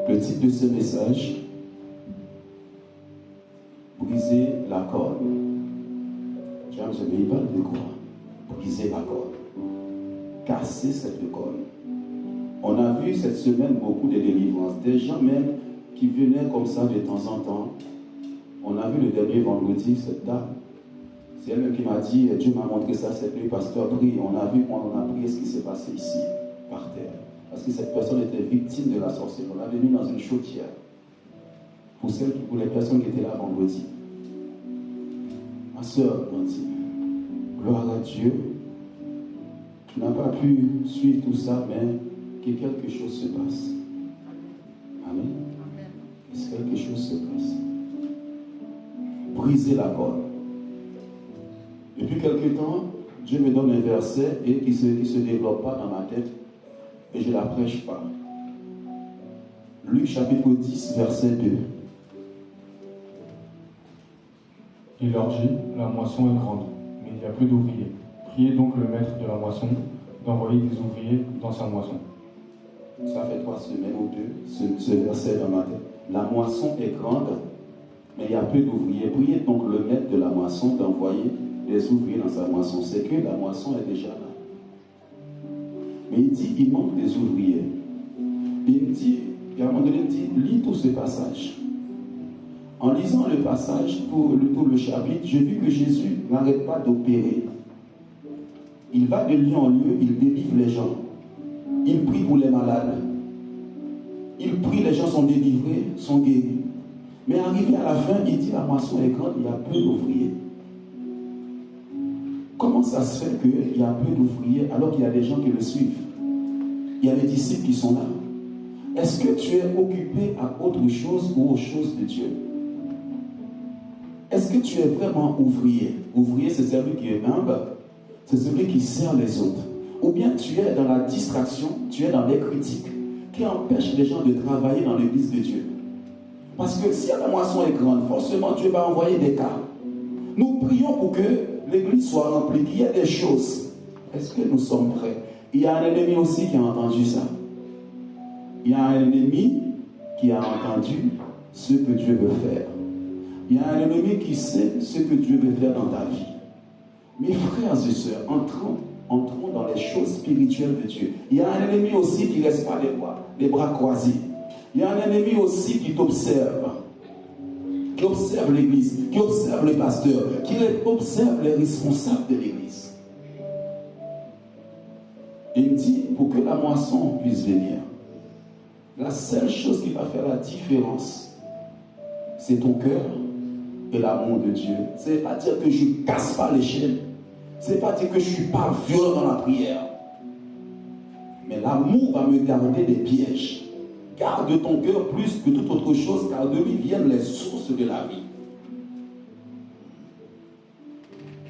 Le titre de ce message, briser la corde. James, il parle de quoi? Briser la corde. Casser cette corde. On a vu cette semaine beaucoup de délivrances. Des gens même qui venaient comme ça de temps en temps. On a vu le dernier vendredi, cette dame. C'est elle-même qui m'a dit, Dieu m'a montré ça cette nuit, pasteur, prie. On a vu, on a prié ce qui s'est passé ici, par terre. Parce que cette personne était victime de la sorcellerie. On l'avait mis dans une chaudière. Pour les personnes qui étaient là vendredi. Ma soeur m'a dit, gloire à Dieu, tu n'as pas pu suivre tout ça, mais que quelque chose se passe. Amen. Que quelque chose se passe. Briser la corde. Depuis quelque temps, Dieu me donne un verset et qui se développe pas dans ma tête et je ne la prêche pas. Luc chapitre 10, verset 2. Il leur dit, la moisson est grande, mais il y a peu d'ouvriers. Priez donc le maître de la moisson d'envoyer des ouvriers dans sa moisson. Ça fait 3 semaines ou 2, ce verset dans ma tête. La moisson est grande, mais il y a peu d'ouvriers. Priez donc le maître de la moisson d'envoyer des ouvriers dans sa moisson. C'est que la moisson est déjà là. Mais il dit, il manque des ouvriers. Il me dit, et à un moment donné, il me dit, lis tout ce passage. En lisant le passage, tout le chapitre, j'ai vu que Jésus n'arrête pas d'opérer. Il va de lieu en lieu, il délivre les gens. Il prie pour les malades. Il prie, les gens sont délivrés, sont guéris. Mais arrivé à la fin, il dit, la moisson est grande, il y a peu d'ouvriers. Comment ça se fait qu'il y a peu d'ouvriers alors qu'il y a des gens qui le suivent? Il y a des disciples qui sont là. Est-ce que tu es occupé à autre chose ou aux choses de Dieu? Est-ce que tu es vraiment ouvrier? Ouvrier, c'est celui qui est humble, c'est celui qui sert les autres. Ou bien tu es dans la distraction, tu es dans les critiques qui empêchent les gens de travailler dans l'église de Dieu. Parce que si la moisson est grande, forcément Dieu va envoyer des cas. Nous prions pour que l'église soit remplie, qu'il y ait des choses. Est-ce que nous sommes prêts? Il y a un ennemi aussi qui a entendu ça. Il y a un ennemi qui a entendu ce que Dieu veut faire. Il y a un ennemi qui sait ce que Dieu veut faire dans ta vie. Mes frères et sœurs, entrons dans les choses spirituelles de Dieu. Il y a un ennemi aussi qui ne laisse pas les bras croisés. Il y a un ennemi aussi qui t'observe. Qui observe l'église, qui observe les pasteurs, qui observe les responsables de l'église. Il dit, pour que la moisson puisse venir, la seule chose qui va faire la différence, c'est ton cœur et l'amour de Dieu. Ce n'est pas dire que je ne casse pas les chaînes. Ce n'est pas dire que je ne suis pas violent dans la prière. Mais l'amour va me garder des pièges. Garde ton cœur plus que toute autre chose, car de lui viennent les sources de la vie.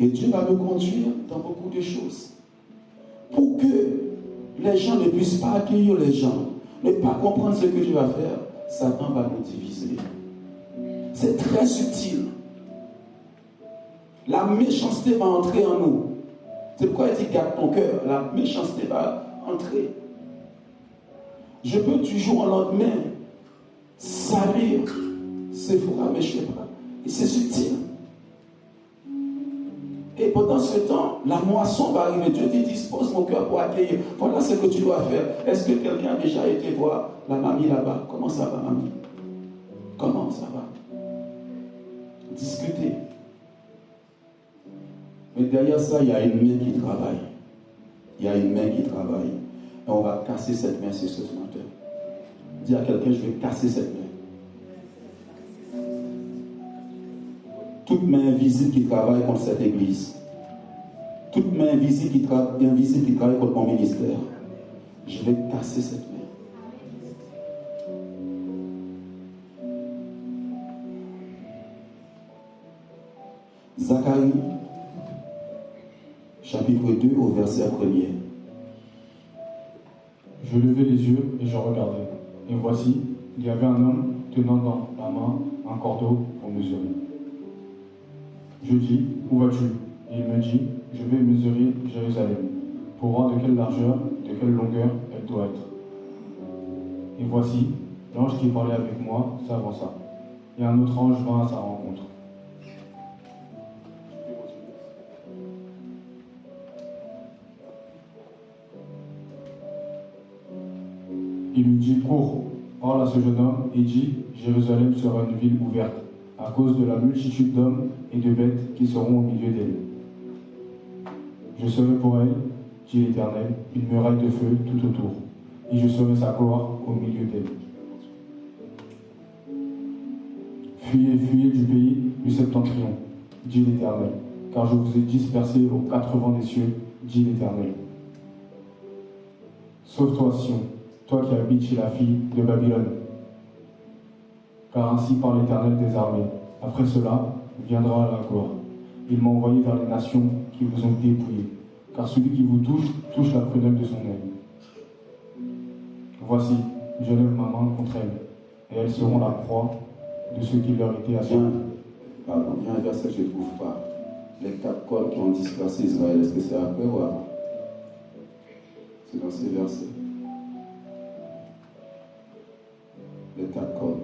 Et Dieu va me conduire dans beaucoup de choses. Pour que les gens ne puissent pas accueillir les gens, ne pas comprendre ce que Dieu va faire, Satan va nous diviser. C'est très subtil. La méchanceté va entrer en nous. C'est pourquoi il dit garde ton cœur. La méchanceté va entrer. Je peux toujours en lendemain salir Sephora, mais je ne sais pas. Et c'est subtil. Et pendant ce temps, la moisson va arriver. Dieu dit, dispose mon cœur pour accueillir. Voilà ce que tu dois faire. Est-ce que quelqu'un a déjà été voir la mamie là-bas? Comment ça va, mamie? Comment ça va? Discuter. Mais derrière ça, il y a une main qui travaille. Il y a une main qui travaille. Et on va casser cette main ce matin. Dis à quelqu'un, je vais casser cette main. Toute main invisible qui travaille contre cette église. Toute main invisible qui travaille contre mon ministère. Je vais casser cette main. Zacharie, chapitre 2, au verset 1er. Je levai les yeux et je regardai. Et voici, il y avait un homme tenant dans la main un cordeau pour mesurer. Je dis, où vas-tu? Et il me dit, je vais mesurer Jérusalem, pour voir de quelle largeur, de quelle longueur elle doit être. Et voici, L'ange qui parlait avec moi s'avança, et un autre ange vint à sa rencontre. Il lui dit, cours, parle à ce jeune homme et dis, Jérusalem sera une ville ouverte, à cause de la multitude d'hommes et de bêtes qui seront au milieu d'elle. Je serai pour elle, dit l'Éternel, une muraille de feu tout autour, et je serai sa gloire au milieu d'elle. Fuyez, fuyez du pays du septentrion, dit l'Éternel, car je vous ai dispersés aux quatre vents des cieux, dit l'Éternel. Sauve-toi, Sion, toi qui habites chez la fille de Babylone. Car ainsi parle l'Éternel des armées. Après cela, viendra la gloire. Il m'a envoyé vers les nations qui vous ont dépouillés, car celui qui vous touche, touche la prunelle de son œil. Voici, je lève ma main contre elles, et elles seront la proie de ceux qui leur étaient assaillis. Pardon, il y a un verset que je ne trouve pas. Les quatre cornes qui ont dispersé Israël, est-ce que c'est après ou avant? C'est dans ces versets. Les quatre cornes.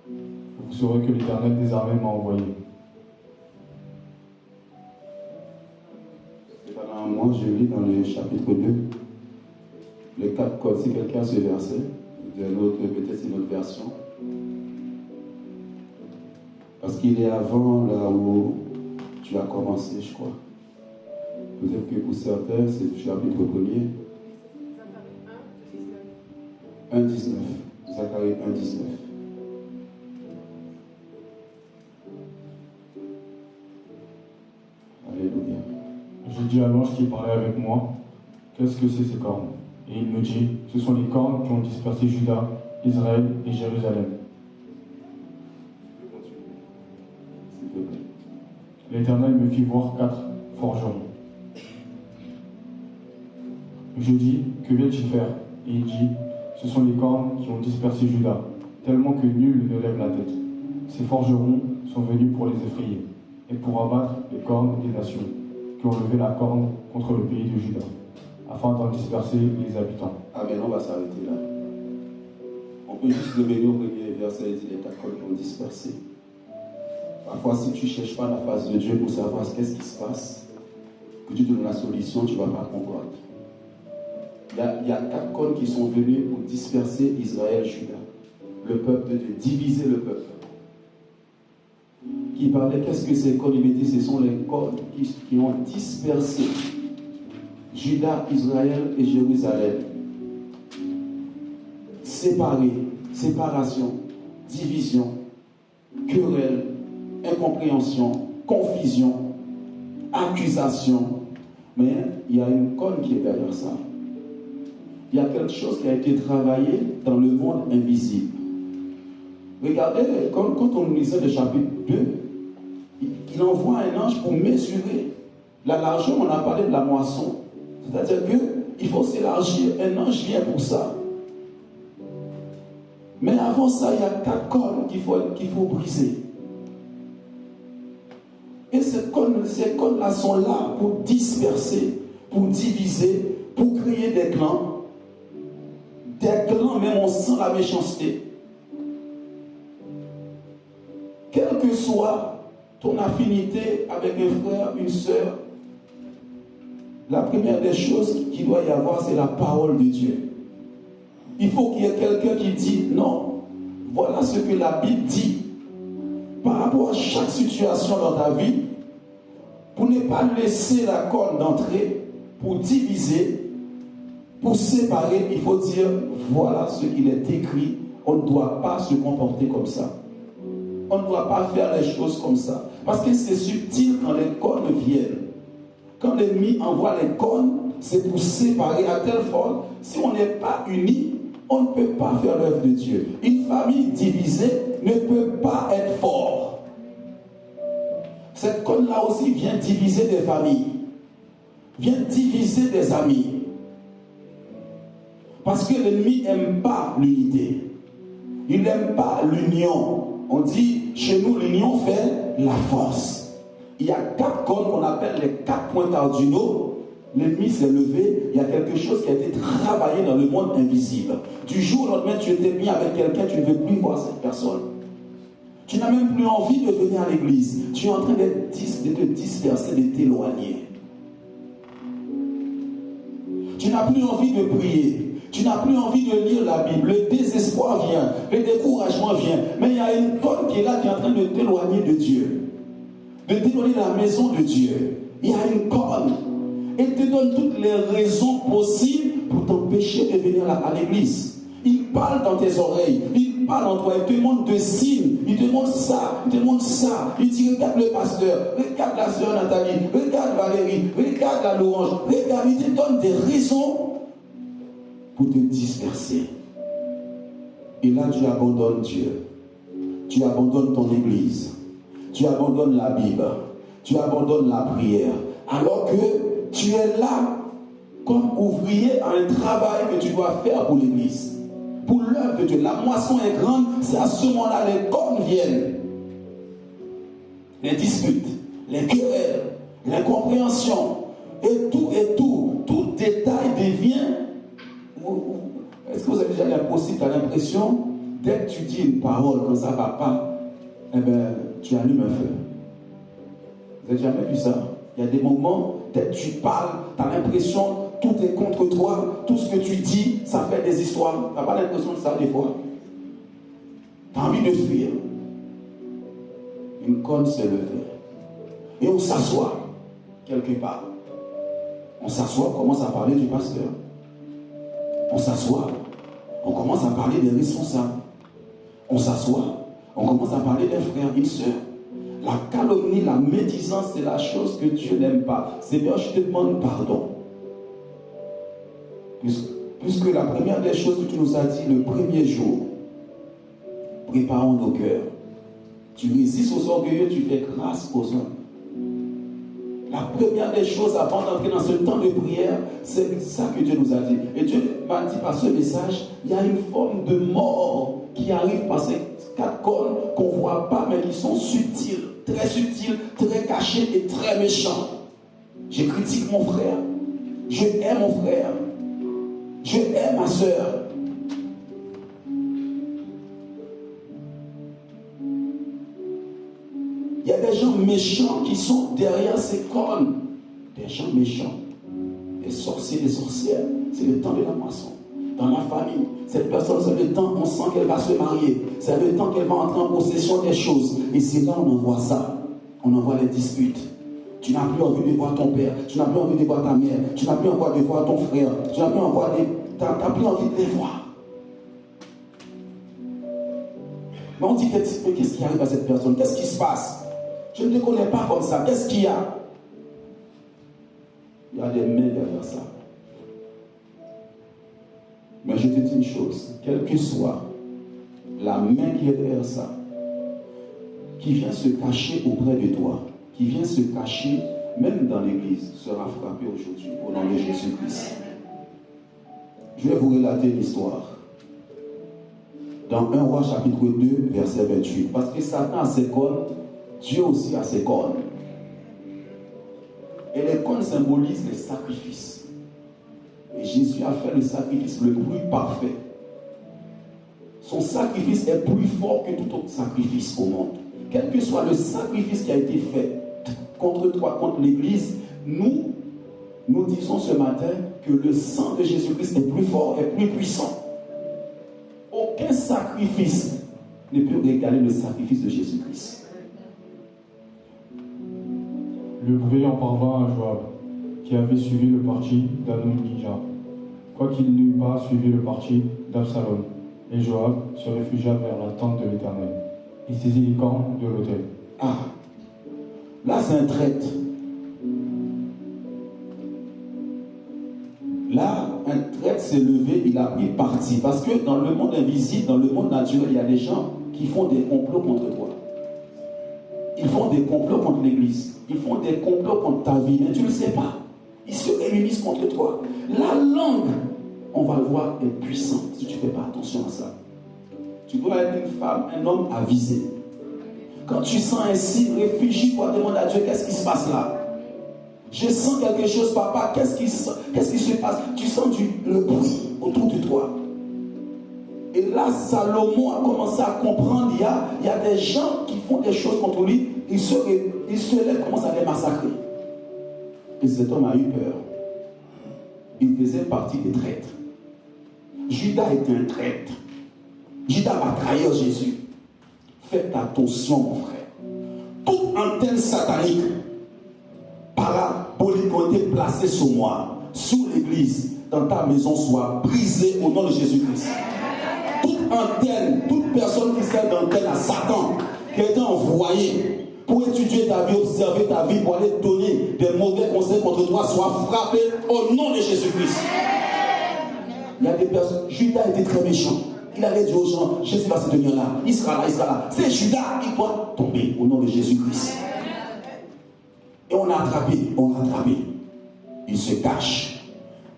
Vous saurez que l'Éternel des armées m'a envoyé. Moi, je lis dans le chapitre 2, les quatre cornes. Si quelqu'un a ce verset, peut-être c'est une autre version. Parce qu'il est avant là où tu as commencé, je crois. Peut-être que pour certains, c'est le chapitre 1er. 1,19. Zacharie 1,19. Alléluia. Je dis à l'ange qui parlait avec moi, qu'est-ce que c'est ces cornes? Et il me dit, ce sont les cornes qui ont dispersé Juda, Israël et Jérusalem. L'Éternel me fit voir 4 forgerons. Je dis, que vient-il faire? Et il dit, ce sont les cornes qui ont dispersé Juda, tellement que nul ne lève la tête. Ces forgerons sont venus pour les effrayer, et pour abattre les cornes des nations, qui ont levé la corne contre le pays de Juda, afin d'en disperser les habitants. Amen, on va s'arrêter là. On peut juste revenir au premier verset et dire les quatre cornes qui ont dispersé. Parfois, si tu ne cherches pas la face de Dieu pour savoir qu'est-ce qui se passe, que tu te donnes la solution, tu ne vas pas comprendre. Il y a quatre cornes qui sont venues pour disperser Israël, Juda, le peuple de Dieu, diviser le peuple. Qui parlait, qu'est-ce que ces cornes? Il dit, ce sont les cornes qui ont dispersé Juda, Israël et Jérusalem. Séparés, séparation, division, querelle, incompréhension, confusion, accusation. Mais il y a une corne qui est derrière ça. Il y a quelque chose qui a été travaillé dans le monde invisible. Regardez, quand on lisait le chapitre 2, il envoie un ange pour mesurer la largeur. On a parlé de la moisson. C'est-à-dire qu'il faut s'élargir. Un ange vient pour ça. Mais avant ça, il y a 4 cornes qu'il faut briser. Et ces cornes-là sont là pour disperser, pour diviser, pour créer des clans. Des clans, même on sent la méchanceté. Quelle que soit ton affinité avec un frère, une sœur, la première des choses qu'il doit y avoir, c'est la parole de Dieu. Il faut qu'il y ait quelqu'un qui dit non, voilà ce que la Bible dit par rapport à chaque situation dans ta vie, pour ne pas laisser la corne d'entrée, pour diviser, pour séparer. Il faut dire voilà ce qu'il est écrit. On ne doit pas se comporter comme ça. On ne doit pas faire les choses comme ça. Parce que c'est subtil quand les cornes viennent. Quand l'ennemi envoie les cornes, c'est pour séparer à telle forme. Si on n'est pas unis, on ne peut pas faire l'œuvre de Dieu. Une famille divisée ne peut pas être forte. Cette corne-là aussi vient diviser des familles. Vient diviser des amis. Parce que l'ennemi n'aime pas l'unité. Il n'aime pas l'union. On dit, chez nous, l'union fait la force. Il y a 4 cornes qu'on appelle les 4 points cardinaux L'ennemi s'est levé, il y a quelque chose qui a été travaillé dans le monde invisible. Du jour au lendemain, tu étais bien avec quelqu'un, tu ne veux plus voir cette personne. Tu n'as même plus envie de venir à l'église. Tu es en train de te disperser, de t'éloigner. Tu n'as plus envie de prier. Tu n'as plus envie de lire la Bible. Le désespoir vient, le découragement vient. Mais il y a une corne qui est là, qui est en train de t'éloigner de Dieu. De t'éloigner de la maison de Dieu. Il y a une corne. Elle te donne toutes les raisons possibles pour t'empêcher de venir à l'église. Il parle dans tes oreilles, il parle en toi, il te montre des signes, il te montre ça, il te montre ça. Il dit regarde le pasteur, regarde la sœur Nathalie, regarde Valérie, regarde la louange, regarde, il te donne des raisons pour te disperser. Et là tu abandonnes Dieu, tu abandonnes ton église, tu abandonnes la Bible, tu abandonnes la prière, alors que tu es là comme ouvrier à un travail que tu dois faire pour l'église. Pour l'œuvre de Dieu. La moisson est grande, c'est à ce moment-là les cornes viennent. Les disputes, les querelles, l'incompréhension, et tout détail devient. Est-ce que vous avez déjà l'impossible, tu as l'impression, dès que tu dis une parole quand ça ne va pas, eh bien, tu allumes un feu. Vous n'avez jamais vu ça? Il y a des moments, dès que tu parles, tu as l'impression tout est contre toi, tout ce que tu dis, ça fait des histoires. Tu n'as pas l'impression de ça des fois? Tu as envie de fuir. Une corne se levait. Et on s'assoit quelque part. On s'assoit, on commence à parler du pasteur. On s'assoit, on commence à parler des responsables. On s'assoit, on commence à parler des frères, des sœurs. La calomnie, la médisance, c'est la chose que Dieu n'aime pas. Seigneur, je te demande pardon. Puisque la première des choses que tu nous as dit le premier jour, préparons nos cœurs. Tu résistes aux orgueilleux, tu fais grâce aux hommes. La première des choses avant d'entrer dans ce temps de prière, c'est ça que Dieu nous a dit. Et Dieu m'a dit par ce message, il y a une forme de mort qui arrive par ces 4 cornes qu'on ne voit pas, mais qui sont subtiles, très cachées et très méchants. Je critique mon frère, je hais mon frère, je hais ma soeur. Il y a des gens méchants qui sont derrière ces cornes. Des gens méchants. Des sorciers, des sorcières. C'est le temps de la moisson. Dans la famille, cette personne, c'est le temps où on sent qu'elle va se marier. C'est le temps qu'elle va entrer en possession des choses. Et c'est là où on envoie ça. On envoie les disputes. Tu n'as plus envie de voir ton père. Tu n'as plus envie de voir ta mère. Tu n'as plus envie de voir ton frère. Tu n'as plus envie de les voir. Mais on dit, qu'est-ce qui arrive à cette personne? Qu'est-ce qui se passe? Je ne te connais pas comme ça. Qu'est-ce qu'il y a? Il y a des mains derrière ça. Mais je te dis une chose, quelle que soit la main qui est derrière ça, qui vient se cacher auprès de toi, qui vient se cacher même dans l'église, sera frappée aujourd'hui au nom de Jésus-Christ. Je vais vous relater l'histoire. Dans 1 Roi chapitre 2, verset 28. Parce que Satan a ses cornes, Dieu aussi a ses cornes. Et les cornes symbolisent les sacrifices. Et Jésus a fait le sacrifice le plus parfait. Son sacrifice est plus fort que tout autre sacrifice au monde. Quel que soit le sacrifice qui a été fait contre toi, contre l'Église, nous disons ce matin que le sang de Jésus-Christ est plus fort, est plus puissant. Aucun sacrifice ne peut égaler le sacrifice de Jésus-Christ. Le brillant parvint à Joab, qui avait suivi le parti d'Adonijah, quoiqu'il n'eût pas suivi le parti d'Absalom. Et Joab se réfugia vers la tente de l'Éternel. Il saisit les cornes de l'autel. Ah, là c'est un traître. Là, un traître s'est levé, il a pris parti. Parce que dans le monde invisible, dans le monde naturel, il y a des gens qui font des complots contre toi. Ils font des complots contre l'Église. Ils font des complots contre ta vie, mais tu ne le sais pas. Ils se réunissent contre toi. La langue, on va le voir, est puissante si tu ne fais pas attention à ça. Tu dois être une femme, un homme avisé. Quand tu sens ainsi, réfugie-toi, demande à Dieu qu'est-ce qui se passe là. Je sens quelque chose, papa. Qu'est-ce qui se passe? Tu sens le bruit autour de toi. Et là, Salomon a commencé à comprendre. Il y a des gens qui font des choses contre lui. Il se lève, commence à les massacrer. Et cet homme a eu peur. Il faisait partie des traîtres. Judas était un traître. Judas va trahir Jésus. Faites attention, mon frère. Toute antenne satanique, parabolique, ont été placées sur moi, sur l'église, dans ta maison, soit brisée au nom de Jésus-Christ. Toute antenne, toute personne qui sert d'antenne à Satan, qui a été envoyée pour étudier ta vie, observer ta vie, pour aller donner des mauvais conseils contre toi, soit frappée au nom de Jésus-Christ. Il y a des personnes, Judas était très méchant. Il avait dit aux gens, Jésus va se tenir là, il sera là, il sera là. C'est Judas, il doit tomber au nom de Jésus-Christ. Et on l'a attrapé. Il se cache.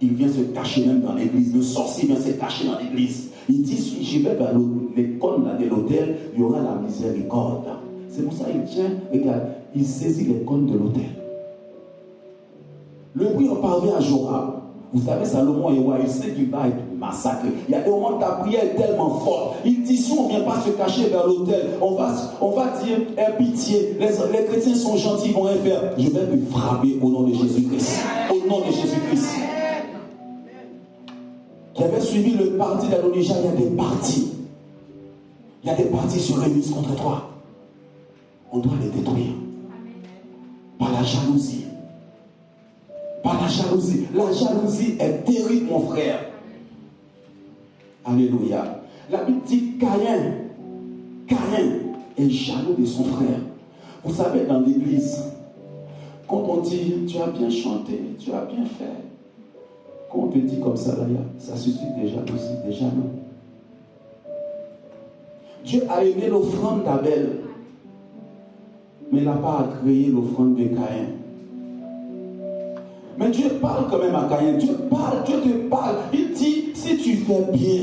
Il vient se cacher même dans l'église. Le sorcier vient se cacher dans l'église. Il dit, si je vais vers les cônes de l'autel, il y aura la miséricorde. C'est pour ça qu'il tient, regarde, il saisit les cônes de l'autel. Le bruit en parvient à Joram. Vous savez, Salomon est roi, il sait qu'il va être massacré. Il y a des moments où ta prière est tellement forte. Il dit, si on ne vient pas se cacher vers l'autel, on va dire, pitié, les chrétiens sont gentils, ils vont rien faire. Je vais te frapper au nom de Jésus-Christ. Au nom de Jésus-Christ. Qui avait suivi le parti d'Adonijah, il y a des partis. Il y a des partis se réunissent contre toi. On doit les détruire. Par la jalousie. Par la jalousie. La jalousie est terrible, mon frère. Alléluia. La Bible dit Caïn est jaloux de son frère. Vous savez, dans l'église, quand on dit tu as bien chanté, tu as bien fait, quand on te dit comme ça, là, ça suscite des jalousies, des jaloux. Dieu a aimé l'offrande d'Abel, mais il n'a pas agréé l'offrande de Caïn. Mais Dieu parle quand même à Caïn. Dieu te parle. Il dit, si tu fais bien,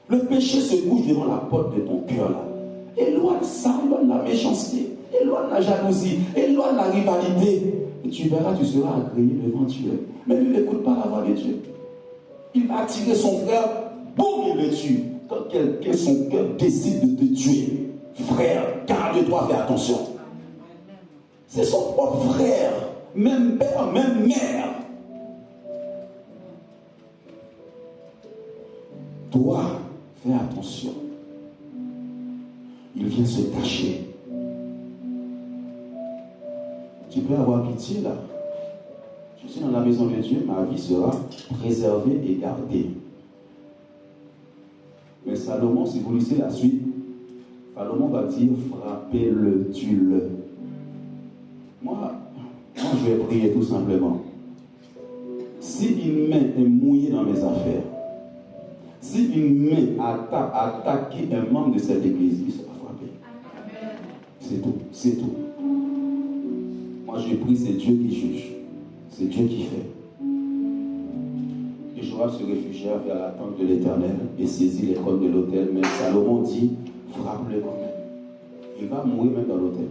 le péché se couche devant la porte de ton cœur là. Éloigne ça, éloigne la méchanceté, éloigne la jalousie, éloigne la rivalité. Et tu verras, tu seras agréé devant Dieu. Mais lui, n'écoute pas la voix de Dieu. Il va attirer son frère, boum, il le tue. Quand quelqu'un, son cœur décide de te tuer, frère, garde-toi, fais attention. C'est son propre frère. Même père, même mère. Toi, fais attention. Il vient se cacher. Tu peux avoir pitié là. Je suis dans la maison de Dieu, ma vie sera préservée et gardée. Mais Salomon, si vous lisez la suite, Salomon va dire frappez-le, tue-le. Moi, je vais prier tout simplement. Si une main est mouillée dans mes affaires, si une main a attaqué un membre de cette église, il sera frappé. C'est tout, c'est tout. Moi je prie, c'est Dieu qui juge, c'est Dieu qui fait. Et Joab se réfugia vers la tente de l'Éternel et saisit les cônes de l'autel, mais Salomon dit, frappe-le quand même. Il va mourir même dans l'autel.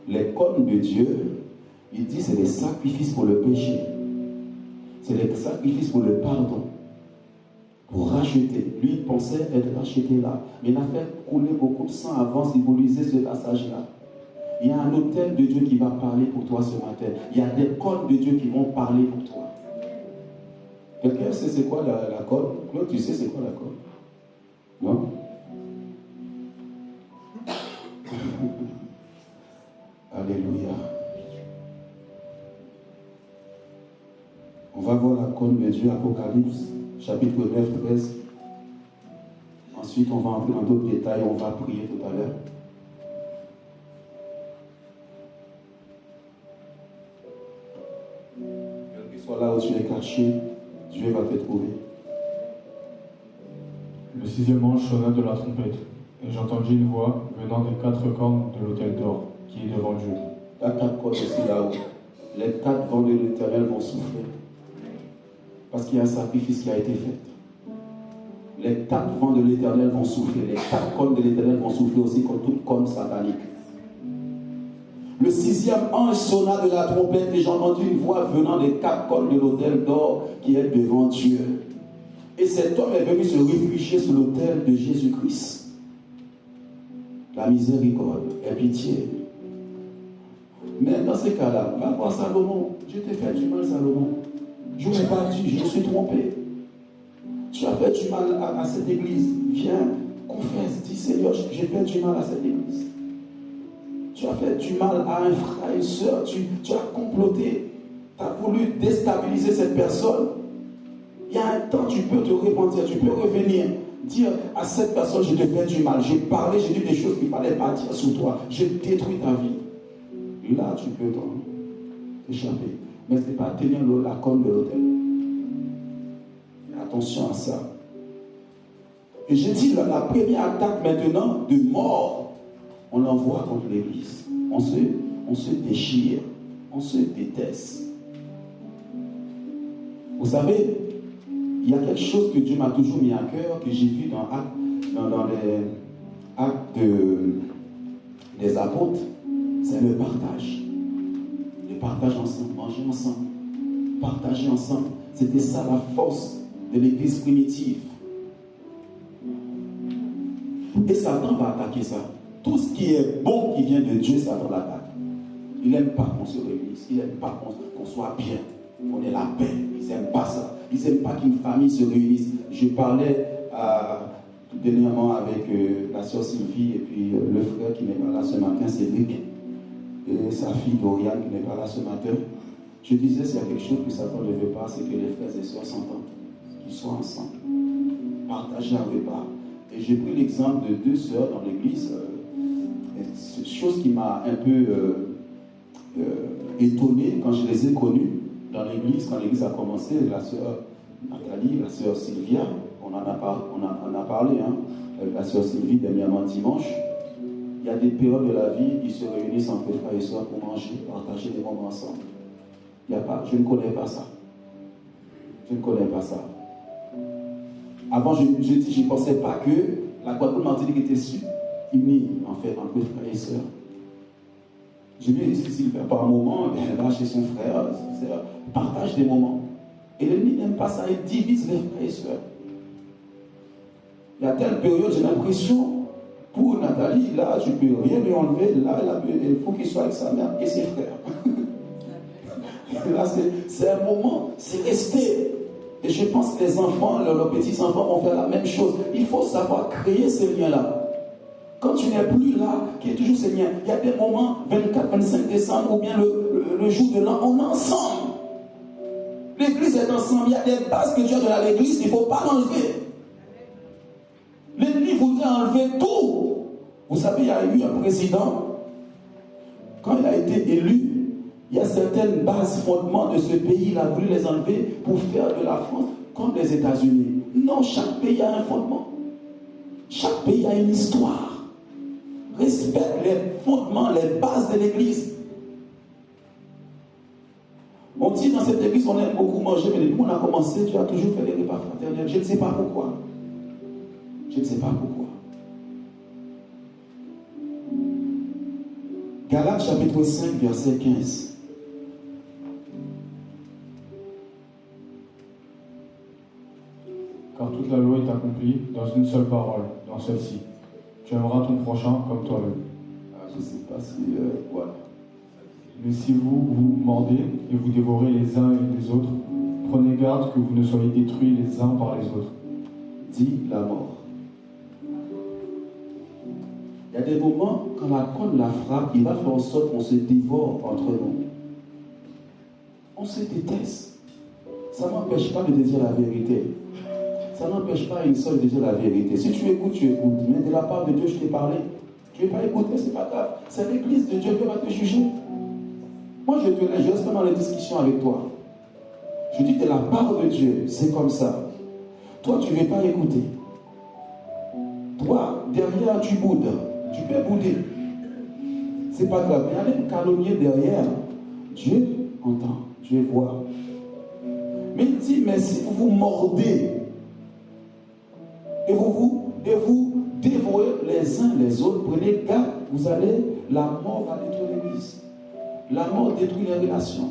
Les cônes de Dieu, il dit c'est des sacrifices pour le péché. C'est des sacrifices pour le pardon. Pour racheter. Lui, il pensait être racheté là. Mais il a fait couler beaucoup de sang avant si vous lisez ce passage-là. Il y a un autel de Dieu qui va parler pour toi ce matin. Il y a des cônes de Dieu qui vont parler pour toi. Quelqu'un sait c'est quoi la cône? Claude, tu sais c'est quoi la cône? Non? Alléluia. On va voir la cône de Dieu, Apocalypse, chapitre 9, 13. Ensuite, on va entrer dans d'autres détails, on va prier tout à l'heure. Quel que soit là où tu es caché, Dieu va te trouver. Le sixième ange sonna de la trompette, et j'entendis une voix venant des 4 cornes de l'autel d'or qui est devant Dieu. Il y a 4 cornes aussi là-haut. Les 4 vents de l'Éternel vont souffler. Parce qu'il y a un sacrifice qui a été fait. Les 4 vents de l'Éternel vont souffler. Les 4 cornes de l'Éternel vont souffler aussi contre toute corne satanique. Le 6e ange sonna de la trompette et j'ai entendu une voix venant des 4 cônes de l'autel d'or qui est devant Dieu. Et cet homme est venu se réfugier sur l'autel de Jésus-Christ. La miséricorde, aie pitié. Mais dans ces cas-là, va voir Salomon. Je t'ai fait du mal, Salomon. Je n'ai pas dû, je me suis trompé. Tu as fait du mal à cette église. Viens, confesse, dis Seigneur, j'ai fait du mal à cette église. Tu as fait du mal à un frère, une soeur, tu as comploté, tu as voulu déstabiliser cette personne. Il y a un temps, tu peux te repentir, tu peux revenir, dire à cette personne, je te fais du mal, j'ai parlé, j'ai dit des choses qu'il ne fallait pas dire sur toi, j'ai détruit ta vie. Là, tu peux t'échapper. Mais ce n'est pas tenir la corne de l'autel. Attention à ça. Et j'ai dit, la première attaque maintenant de mort, on l'envoie contre l'église. On se déchire. On se déteste. Vous savez, il y a quelque chose que Dieu m'a toujours mis à cœur, que j'ai vu dans les actes des apôtres, c'est le partage. Le partage ensemble, manger ensemble, partager ensemble. C'était ça la force de l'église primitive. Et Satan va attaquer ça. Tout ce qui est bon qui vient de Dieu, Satan l'attaque. Il n'aime pas qu'on se réunisse. Il n'aime pas qu'on soit bien, qu'on ait la paix. Ils n'aiment pas ça. Ils n'aiment pas qu'une famille se réunisse. Je parlais tout dernièrement avec la sœur Sylvie et puis le frère qui n'est pas là ce matin, Cédric, et sa fille Doriane qui n'est pas là ce matin. Je disais, s'il y a quelque chose que Satan ne veut pas, c'est que les frères et sœurs s'entendent, qu'ils soient ensemble, partager un repas. Et j'ai pris l'exemple de 2 sœurs dans l'église. C'est une chose qui m'a un peu étonné quand je les ai connues dans l'église, quand l'église a commencé. La sœur Nathalie, la sœur Sylvia, on en a parlé, hein, avec la sœur Sylvie dernièrement dimanche. Il y a des périodes de la vie, ils se réunissent entre frères et sœurs pour manger, partager des moments ensemble. Je ne connais pas ça. Je ne connais pas ça. Avant, je ne pensais pas que la Guadeloupe-Martinique était unie, en fait, entre frères et sœurs. J'ai vu Sylvia par moment, elle va chez son frère, partage des moments. Et l'ennemi n'aime pas ça, il divise les frères et sœurs. Il y a telle période, j'ai l'impression, pour Nathalie, là, tu ne peux rien lui enlever, là, il faut qu'il soit avec sa mère et ses frères. Là, c'est un moment, c'est resté. Et je pense que les enfants, leurs petits-enfants vont faire la même chose. Il faut savoir créer ces liens-là. Quand tu n'es plus là, qu'il y ait toujours ces liens. Il y a des moments, 24, 25 décembre, ou bien le jour de l'an, on est ensemble. L'église est ensemble. Il y a des bases que Dieu a dans l'église, il ne faut pas l'enlever. L'ennemi voudrait enlever tout. Vous savez, il y a eu un président, quand il a été élu, il y a certaines bases, fondements de ce pays, il a voulu les enlever pour faire de la France comme les États-Unis. Non, chaque pays a un fondement. Chaque pays a une histoire. Respecte les fondements, les bases de l'église. On dit dans cette église, on aime beaucoup manger, mais depuis qu'on a commencé, Dieu a toujours fait les repas fraternels. Je ne sais pas pourquoi. Je ne sais pas pourquoi. Galates chapitre 5, verset 15. Car toute la loi est accomplie dans une seule parole, dans celle-ci. Tu aimeras ton prochain comme toi-même. Je ne sais pas si... voilà. Mais si vous mordez et vous dévorez les uns et les autres, prenez garde que vous ne soyez détruits les uns par les autres. Dit la mort. Il y a des moments, quand la corne la frappe, il va faire en sorte qu'on se dévore entre nous. On se déteste. Ça ne m'empêche pas de dire la vérité. Ça n'empêche pas une seule de dire la vérité. Si tu écoutes, tu écoutes. Mais de la part de Dieu, je t'ai parlé. Tu ne veux pas écouter, c'est pas grave. C'est l'église de Dieu qui va te juger. Moi, je reste dans les discussions avec toi. Je dis de la part de Dieu, c'est comme ça. Toi, tu ne veux pas écouter. Toi, derrière, tu boudes. Tu peux bouder. C'est pas grave. Mais aller me calomnier derrière, Dieu entend, Dieu voit. Mais il dit, mais si vous vous mordez, et vous dévorez les uns les autres, prenez garde, la mort va détruire l'église. La mort détruit les relations.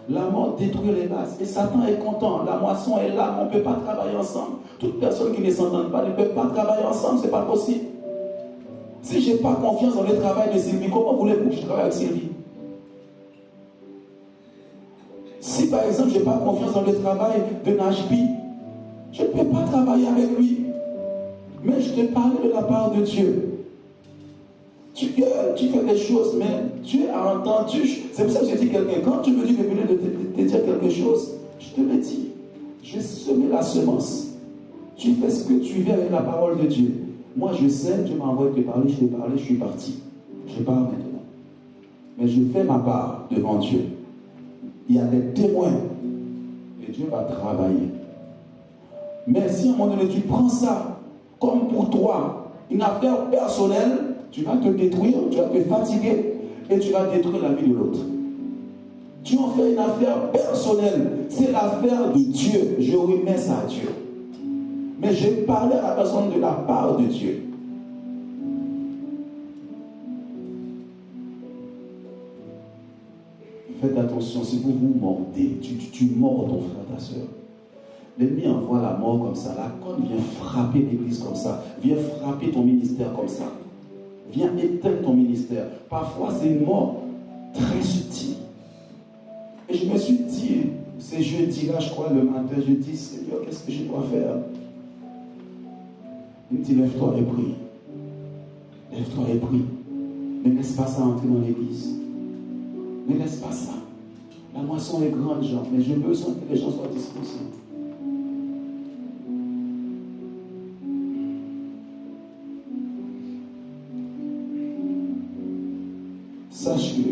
La mort détruit les bases. Et Satan est content. La moisson est là, mais on ne peut pas travailler ensemble. Toute personne qui ne s'entende pas ne peut pas travailler ensemble. Ce n'est pas possible. Si je n'ai pas confiance dans le travail de Sylvie, comment voulez-vous que je travaille avec Sylvie? Si par exemple je n'ai pas confiance dans le travail de Najbi, je ne peux pas travailler avec lui. Mais je te parle de la part de Dieu. Tu fais des choses, mais Dieu a entendu. C'est pour ça que j'ai dit quelqu'un, quand tu me dis de venir te dire quelque chose, je te le dis. J'ai semé la semence. Tu fais ce que tu veux avec la parole de Dieu. Moi, je sais, Dieu m'a envoyé te parler, je t'ai parlé, je suis parti. Je pars maintenant. Mais je fais ma part devant Dieu. Il y a des témoins. Et Dieu va travailler. Mais si à un moment donné, tu prends ça comme pour toi, une affaire personnelle, tu vas te détruire, tu vas te fatiguer et tu vas détruire la vie de l'autre. Tu en fais une affaire personnelle. C'est l'affaire de Dieu. Je remets ça à Dieu. Mais je parlais à la personne de la part de Dieu. Faites attention, si vous vous mordez, tu mords ton frère, ta soeur. L'ennemi envoie la mort comme ça. La conne vient frapper l'église comme ça. Vient frapper ton ministère comme ça. Vient éteindre ton ministère. Parfois, c'est une mort très subtile. Et je me suis dit, c'est jeudi là, je crois, le matin, je dis, Seigneur, qu'est-ce que je dois faire? Il me dit, lève-toi et prie. Lève-toi et prie. Ne laisse pas ça entrer dans l'église. Ne laisse pas ça. La moisson est grande, Jean, mais j'ai besoin que les gens soient disposés. Sache que,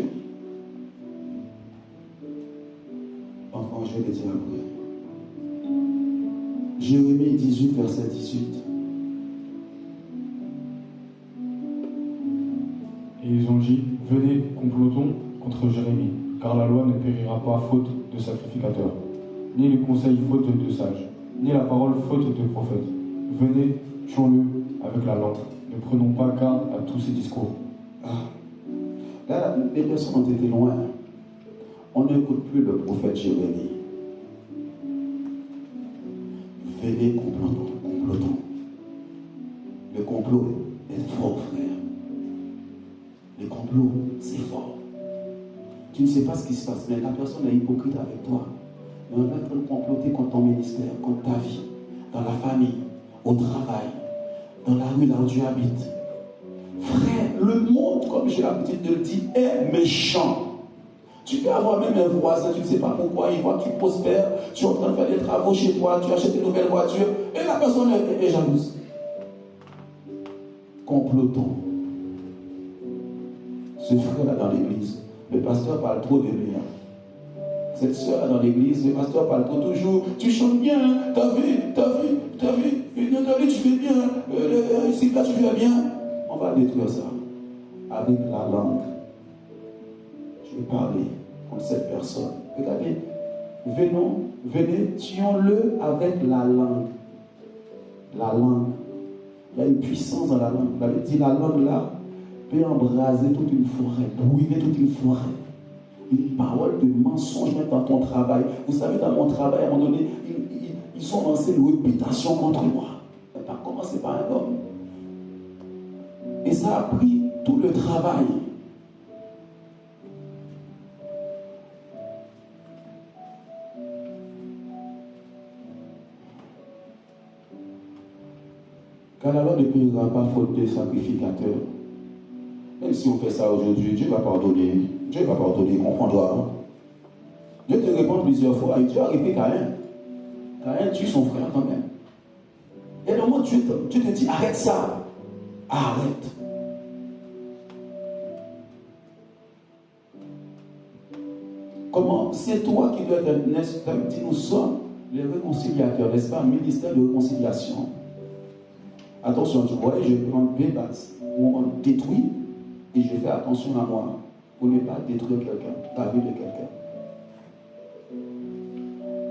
enfin, je vais le dire après. Jérémie 18, verset 18. Et ils ont dit, venez, complotons contre Jérémie, car la loi ne périra pas faute de sacrificateur, ni le conseil faute de sage, ni la parole faute de prophète. Venez, tuons-le avec la langue. Ne prenons pas garde à tous ces discours. Là, les personnes ont été loin. On n'écoute plus le prophète Jérémie. Venez, complotons. Le complot est fort, frère. Le complot, c'est fort. Tu ne sais pas ce qui se passe, mais la personne est hypocrite avec toi. Mais on est en train de comploter contre ton ministère, contre ta vie, dans la famille, au travail, dans la rue là où tu habites. Frère, le monde, comme j'ai l'habitude de le dire, est méchant. Tu peux avoir même un voisin, tu ne sais pas pourquoi, il voit que tu prospères, tu es en train de faire des travaux chez toi, tu achètes une nouvelle voiture, et la personne est jalouse. Complotons. Ce frère-là dans l'église, le pasteur parle trop de lui. Cette soeur-là dans l'église, le pasteur parle trop toujours. Tu chantes bien, hein? T'as vu, tu fais bien, ici là tu fais bien. On va détruire ça avec la langue. Je vais parler contre cette personne. Regardez, venez, tuons-le avec la langue. La langue. Il y a une puissance dans la langue. Vous avez dit, la langue là peut embraser toute une forêt, brûler toute une forêt. Une parole de mensonge même dans ton travail. Vous savez, dans mon travail, à un moment donné, ils ont lancé une réputation contre moi. Ça n'a pas commencé par un homme. Et ça a pris tout le travail. Car la loi ne payera pas faute de sacrificateur. Même si on fait ça aujourd'hui, Dieu va pardonner. Dieu va pardonner, comprends-toi. Dieu te répond plusieurs fois et Dieu a répété Caïn. Caïn tue son frère quand même. Et le moment Dieu te dit arrête ça. Arrête. Comment? C'est toi qui dois être, n'est-ce pas? Nous sommes les réconciliateurs, n'est-ce pas? Un ministère de réconciliation. Attention, tu vois, je prends deux bases où on détruit et je fais attention à moi pour ne pas détruire quelqu'un, la vie de quelqu'un.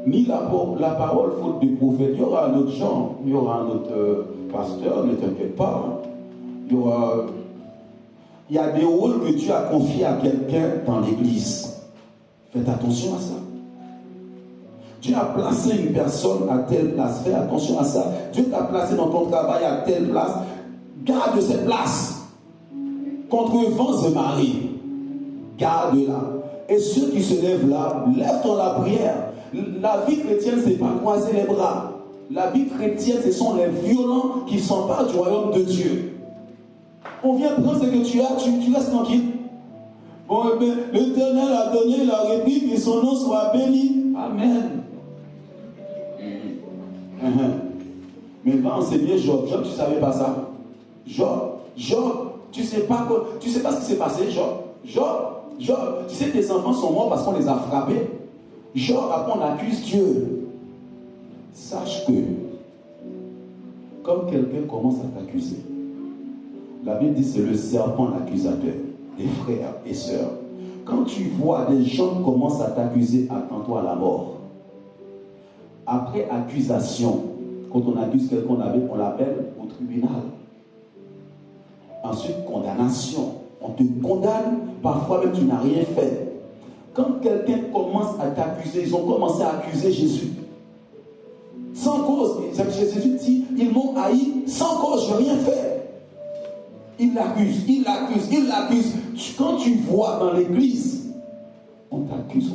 Ni la parole faute du prophète. Il y aura un autre genre, il y aura un autre pasteur, ne t'inquiète pas. Il y aura Il y a des rôles que Dieu a confiés à quelqu'un dans l'église. Faites attention à ça. Dieu a placé une personne à telle place. Fais attention à ça. Dieu t'a placé dans ton travail à telle place. Garde cette place. Contre vents et marées. Garde-la. Et ceux qui se lèvent là, lève dans la prière. La vie chrétienne, ce n'est pas croiser les bras. La vie chrétienne, ce sont les violents qui s'emparent du royaume de Dieu. On vient prendre ce que tu as, tu restes tranquille. Bon, l'Éternel a donné la réplique, que son nom soit béni. Amen. Mais va enseigner Job. Job, tu ne savais pas ça? Job, tu ne sais pas ce qui s'est passé, Job, tu sais que tes enfants sont morts parce qu'on les a frappés. Job, après on accuse Dieu. Sache que, comme quelqu'un commence à t'accuser, la Bible dit c'est le serpent l'accusateur des frères et sœurs. Quand tu vois des gens commencent à t'accuser, attends-toi à la mort. Après accusation, quand on accuse quelqu'un, on l'appelle au tribunal. Ensuite, condamnation. On te condamne, parfois même tu n'as rien fait. Quand quelqu'un commence à t'accuser, ils ont commencé à accuser Jésus. Sans cause. Jésus dit, ils m'ont haï sans cause, je n'ai rien fait. Il l'accuse. Quand tu vois dans l'église, on t'accuse,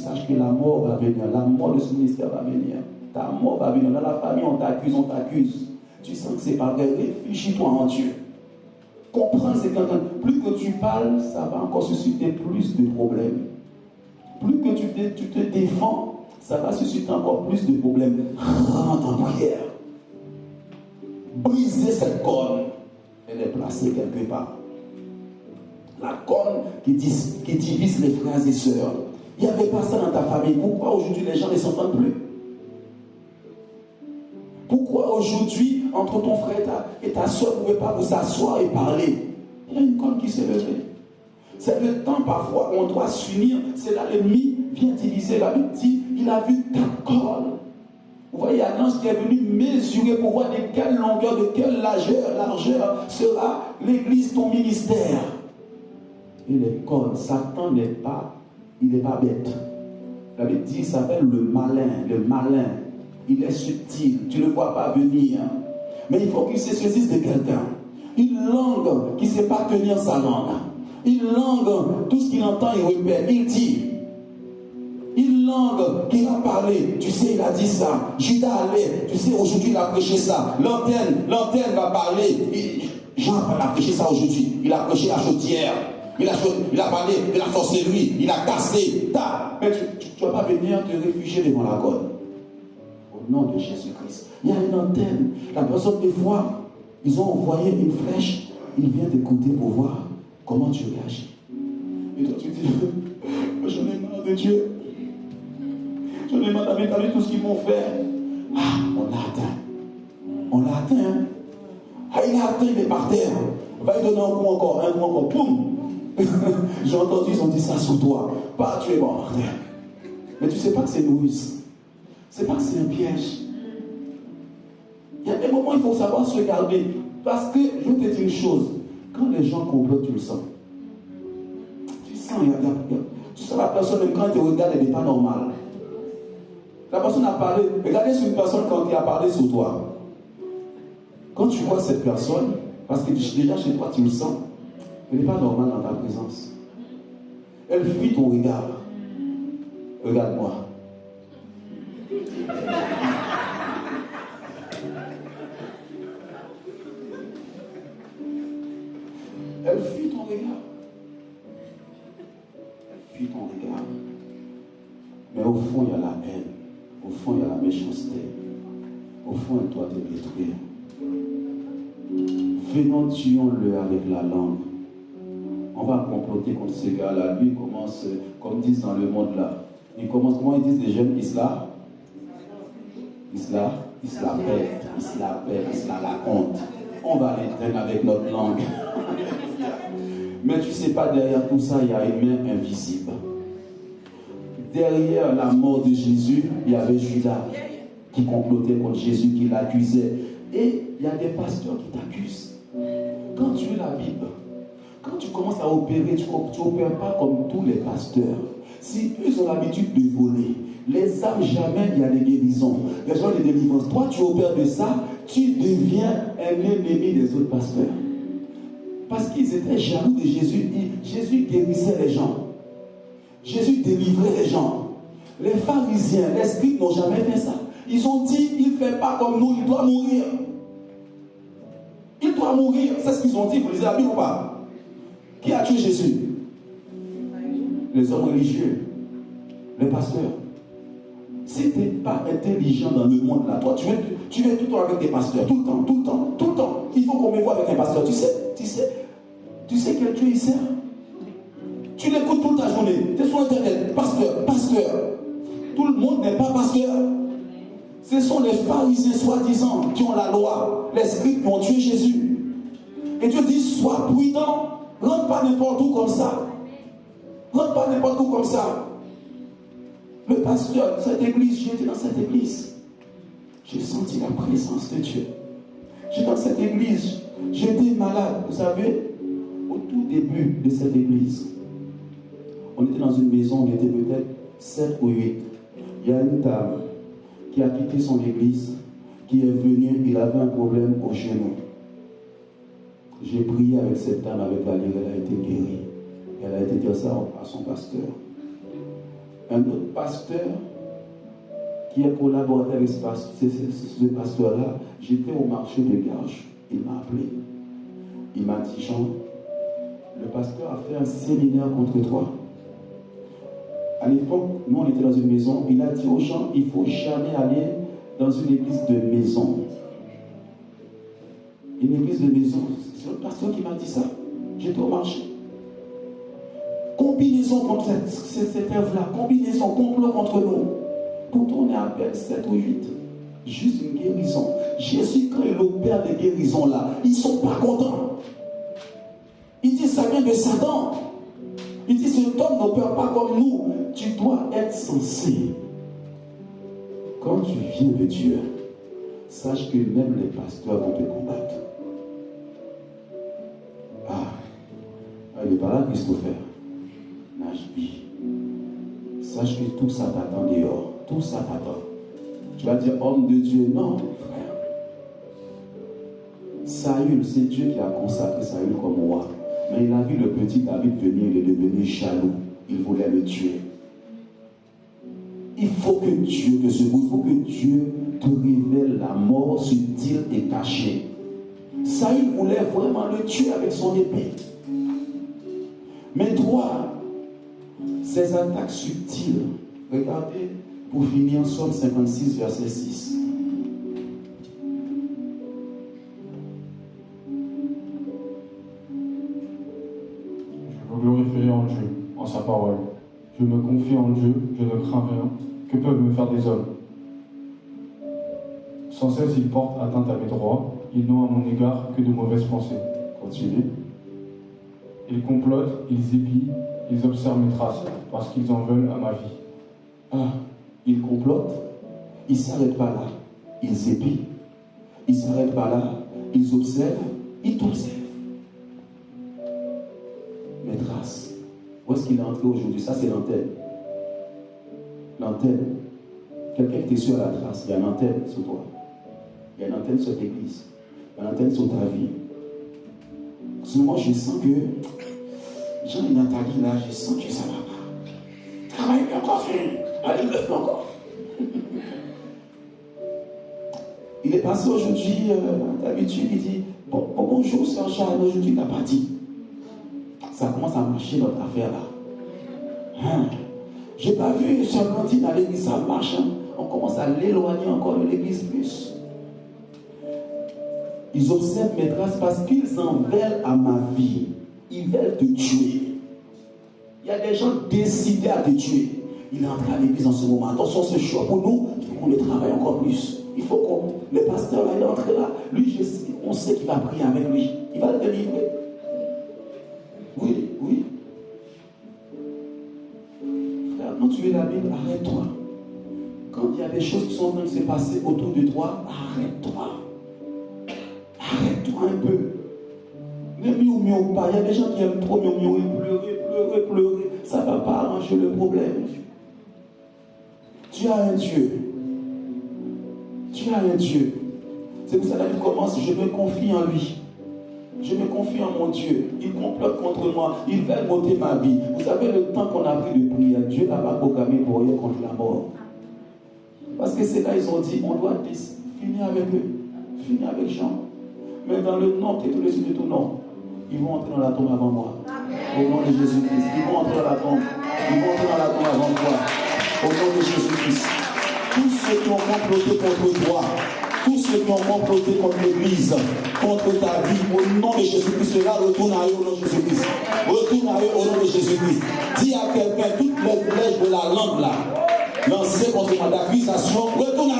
sache que la mort va venir, la mort de ce ministère va venir. Ta mort va venir. Dans la famille, on t'accuse. Tu sens que c'est pas vrai. Réfléchis-toi en Dieu. Comprends, c'est quand plus que tu parles, ça va encore susciter plus de problèmes. Plus que tu te défends, ça va susciter encore plus de problèmes. Rentre en prière. Brisez cette corne. Elle est placée quelque part. La corne qui divise les frères et sœurs. Il n'y avait pas ça dans ta famille. Pourquoi aujourd'hui les gens ne s'entendent plus? Pourquoi aujourd'hui, entre ton frère et ta soeur, vous ne pouvez pas vous asseoir et parler? Il y a une corne qui s'est levée. C'est le temps parfois où on doit s'unir. C'est là l'ennemi vient diviser. La Bible dit, il a vu 4 cornes. Vous voyez, il y a l'ange qui est venu mesurer pour voir de quelle longueur, de quelle largeur sera l'église, ton ministère. Et les cornes, Satan il n'est pas bête. La Bible dit, il s'appelle le malin. Il est subtil, tu ne le vois pas venir. Mais il faut qu'il se saisisse de quelqu'un. Une langue qui ne sait pas tenir sa langue. Une langue, tout ce qu'il entend, il répète, il dit. Une langue qui va parler, tu sais, il a dit ça. Judas allait, tu sais, aujourd'hui il a prêché ça. L'antenne va parler. Jean a prêché ça aujourd'hui. Il a prêché la chaudière. Il a parlé de la sorcellerie. Il a cassé. Mais tu ne vas pas venir te réfugier devant la corde. Au nom de Jésus-Christ. Il y a une antenne. La personne, des fois, ils ont envoyé une flèche. Il vient t'écouter pour voir comment tu réagis. Et toi, tu dis, j'en ai marre de Dieu. J'en ai marre avec tout ce qu'ils m'ont fait. Ah, on l'a atteint. Hein? Ah, il a atteint, il est par terre. Va lui donner un coup encore. Poum. J'ai entendu, ils ont dit ça sur toi. Pas, tu es mort par terre. Mais tu ne sais pas que c'est une ruse. C'est pas que c'est un piège. Il y a des moments où il faut savoir se garder. Parce que, je vais te dire une chose. Quand les gens complotent, tu le sens. Tu sens, tu sens la personne, même quand elle te regarde, elle n'est pas normale. La personne a parlé. Regardez sur une personne quand il a parlé sur toi. Quand tu vois cette personne, parce que déjà chez toi, tu le sens, elle n'est pas normale dans ta présence. Elle fuit ton regard. Regarde-moi. Elle fuit ton regard. Mais au fond, il y a la haine. Au fond, il y a la méchanceté. Au fond, elle doit te détruire. Venons, tuons-le avec la langue. On va comploter contre ce gars-là. Lui, il commence, comme disent dans le monde là. Il commence, comment ils disent les jeunes, Isla la honte. On va l'éteindre avec notre langue. Mais tu ne sais pas, derrière tout ça, il y a une main invisible. Derrière la mort de Jésus, il y avait Judas qui complotait contre Jésus, qui l'accusait. Et il y a des pasteurs qui t'accusent. Quand tu lis la Bible, Quand tu commences à opérer, tu n'opères pas comme tous les pasteurs. Si eux ont l'habitude de voler, les âmes, jamais il y a des guérisons, les gens des délivrances. Toi, tu opères de ça, tu deviens un ennemi des autres pasteurs. Parce qu'ils étaient jaloux de Jésus. Jésus guérissait les gens. Jésus délivrait les gens. Les pharisiens, les scribes n'ont jamais fait ça. Ils ont dit, il ne fait pas comme nous, il doit mourir. Il doit mourir. C'est ce qu'ils ont dit. Vous lisez la Bible ou pas? Qui a tué Jésus? Les hommes religieux. Les pasteurs. Si tu n'es pas intelligent dans le monde là, toi, tu es tout le temps avec des pasteurs. Tout le temps, tout le temps, tout le temps. Il faut qu'on me voit avec un pasteur. Tu sais quel Dieu il sert? Tu l'écoutes toute ta journée. Tu es sur Internet. Pasteur, pasteur. Tout le monde n'est pas pasteur. Ce sont les pharisiens soi-disant qui ont la loi, les scribes qui ont tué Jésus. Et Dieu dit, sois prudent, rentre pas n'importe où comme ça. Rentre pas n'importe où comme ça. Le pasteur de cette église, j'étais dans cette église. J'ai senti la présence de Dieu. J'étais dans cette église, j'étais malade. Vous savez, au tout début de cette église, on était dans une maison, on était peut-être 7 ou 8. Il y a une dame qui a quitté son église, qui est venue, il avait un problème au genou. J'ai prié avec cette dame, avec Valérie, elle a été guérie. Elle a été dire ça à son pasteur. Un autre pasteur qui a collaboré avec ce pasteur-là, j'étais au marché de Garges. Il m'a appelé. Il m'a dit, Jean, le pasteur a fait un séminaire contre toi. À l'époque, nous on était dans une maison, il a dit aux gens, il ne faut jamais aller dans une église de maison. Une église de maison, c'est le pasteur qui m'a dit ça. J'étais au marché. Combinaison contre cette œuvre-là, combinaison, complot contre nous. Pourtant on est à peine 7 ou 8. Juste une guérison. Jésus, quand il opère des guérisons là, ils ne sont pas contents. Il dit ça vient de Satan. Il dit cet homme n'opère pas comme nous. Tu dois être sensé. Quand tu viens de Dieu, sache que même les pasteurs vont te combattre. Il est pas là, Christopher. Najbi. Sache que tout ça t'attend dehors. Tout ça t'attend. Tu vas dire, homme de Dieu. Non, frère. Saül, c'est Dieu qui a consacré Saül comme roi. Mais il a vu le petit David venir, il est devenu jaloux. Il voulait le tuer. Il faut que Dieu te secoue. Il faut que Dieu te révèle la mort subtile et cachée. Saül voulait vraiment le tuer avec son épée. Mais toi, ces attaques subtiles, regardez, pour finir, Psaume 56, verset 6. Je me glorifierai en Dieu, en sa parole. Je me confie en Dieu, je ne crains rien. Que peuvent me faire des hommes? Sans cesse, ils portent atteinte à mes droits. Ils n'ont à mon égard que de mauvaises pensées. Continue. Ils complotent, ils épient, ils observent mes traces, parce qu'ils en veulent à ma vie. Ils complotent, ils ne s'arrêtent pas là. Ils épient, ils ne s'arrêtent pas là. Ils observent, ils t'observent. Mes traces. Où est-ce qu'il est entré aujourd'hui? Ça, c'est l'antenne. L'antenne. Quelqu'un qui était sur la trace, il y a une antenne sur toi. Il y a une antenne sur l'église. Il y a une antenne sur ta vie. Souvent, je sens que Jean et Nathalie, là, je sens que ça ne va pas. Travaille bien encore. Allez, le fais encore. Il est passé aujourd'hui, d'habitude, il dit bonjour, Sœur Charles, aujourd'hui, il n'a pas dit. Ça commence à marcher notre affaire là. Je n'ai pas vu Sœur Blandine à l'église, ça marche. On commence à l'éloigner encore de l'église plus. Ils observent mes traces parce qu'ils en veulent à ma vie. Ils veulent te tuer. Il y a des gens décidés à te tuer. Il est entré à l'église en ce moment. Attention, c'est chaud pour nous. Il faut qu'on le travaille encore plus. Il faut qu'on... Le pasteur, là, il est entré là. Lui, on sait qu'il va prier avec lui. Il va le délivrer. Oui, oui. Frère, quand tu lis la Bible, arrête-toi. Quand il y a des choses qui sont en train de se passer autour de toi, arrête-toi. Arrête-toi un peu. Ne murmure pas. Il y a des gens qui aiment trop murmurer, pleurer. Ça ne va pas arranger le problème. Tu as un Dieu. Tu as un Dieu. C'est pour ça que David commence, je me confie en lui. Je me confie en mon Dieu. Il complote contre moi. Il veut ôter ma vie. Vous savez, le temps qu'on a pris de prier, Dieu n'a pas proclamé pour rien contre la mort. Parce que c'est là ils ont dit, on doit finir avec eux. Finir avec Jean. Mais dans le nom qui est au-dessus de tout nom, ils vont entrer dans la tombe avant moi. Au nom de Jésus-Christ. Ils vont entrer dans la tombe. Ils vont entrer dans la tombe avant toi. Au nom de Jésus-Christ. Tous ceux qui ont comploté contre toi, tous ceux qui ont comploté contre l'Église, contre ta vie, au nom de Jésus-Christ, cela retourne à eux au nom de Jésus-Christ. Retourne à eux au nom de Jésus-Christ. Dis à quelqu'un, toutes les flèches de la langue là, lancées contre moi d'accusation, retourne